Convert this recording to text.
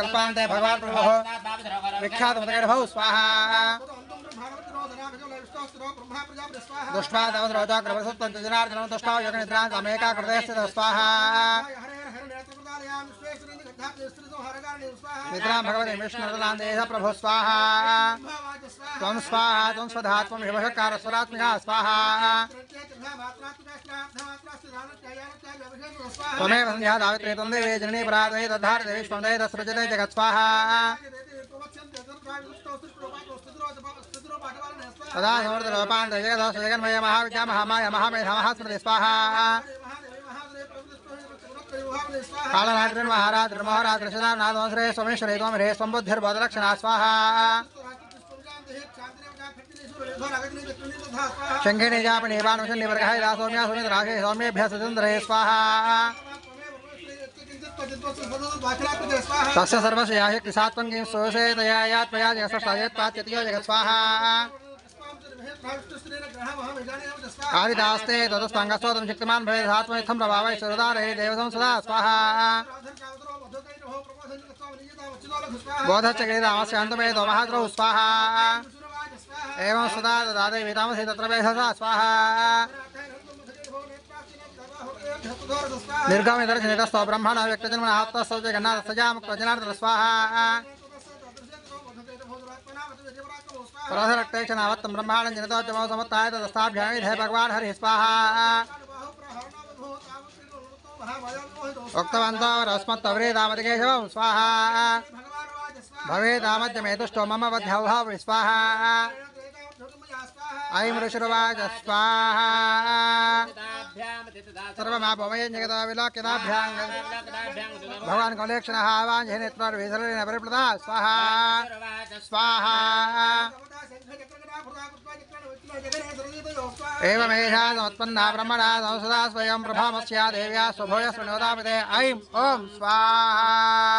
कल्पान्ते भगवान् प्रभुः विख्यातमतकैर्भौ स्वाहा दुष्ट्वा तवसरोजाग्रवसत्तं जनार्दनं दुष्ट्वा योगनिद्रां कामेका कृतयस्य स्वाहा निद्रां भगवते विष्णुर्दनान्देह प्रभो स्वाहा त्वं स्वाहा त्वं स्वधा त्वं शिवशकार स्वरात्मिका स्वाहा त्वमेव संध्या दावित्री त्वं देवी जननी परादेवी तद्धारते विश्वं देहि तत्सृजते जगत् स्वाहा तदा समृद्धरूपान्त जगदोष जगन्मय महाविद्या महामाया महामेधा महास्मृति स्वाहा कालरात्रिर् महारात्रिर् महारात्रि सदानाथोश्रे सोमेश्वरे त्वं स्वम्बुद्धिर्बोधलक्षणा स्वाहा शङ्खिनी जापिनी वानुषन्निवर्गः सौम्या सुनितराशे सौम्येभ्यः सुचन्द्रे स्वाहा तस्य सर्वस्य याहि कृसात्वं किं सोऽसे तया यात्मया जगत्सष्टायत्पात्यतियो जगत् स्वाहा कालिदास्ते तदस्ताङ्गस्तोत्रं शक्तिमान् भवेत् आत्मनिथं प्रभावै सुरदारे देवतं सदा स्वाहा बोधश्च गिरिरामस्य अन्तमेतो महाद्रौ स्वाहा एवं सदा ददाते वितामसि तत्र वेधसा स्वाहा निर्गमे दर्शनितस्तो ब्रह्मण व्यक्तजन्मन आत्मस्तौ जगन्नाथसजामुक्तजनार्दन स्वाहा परधरक्तेक्षणावत्तं ब्रह्माणं जनतोच्चमौ समुत्थाय तदस्ताभ्यामिधे भगवान् हरिः स्वाहा उक्तवन्तो रस्मत्तवरेदामतिकेशवं स्वाहा भवेदामद्यमेतुष्टो मम वध्यौभाव स्वाहा ऐं ऋषिर्वाच स्वाहा सर्वमापमयं जगतो विलोक्यताभ्यां भगवान् कमलेक्षणः आवाञ्छनेत्रविसर्जनेन परिप्लुतः स्वाहा स्वाहा एवमेषा समुत्पन्ना ब्रह्मणा संसदा स्वयं प्रभामस्या देव्या स्वभूय शृणोदामिते ऐं ॐ स्वाहा।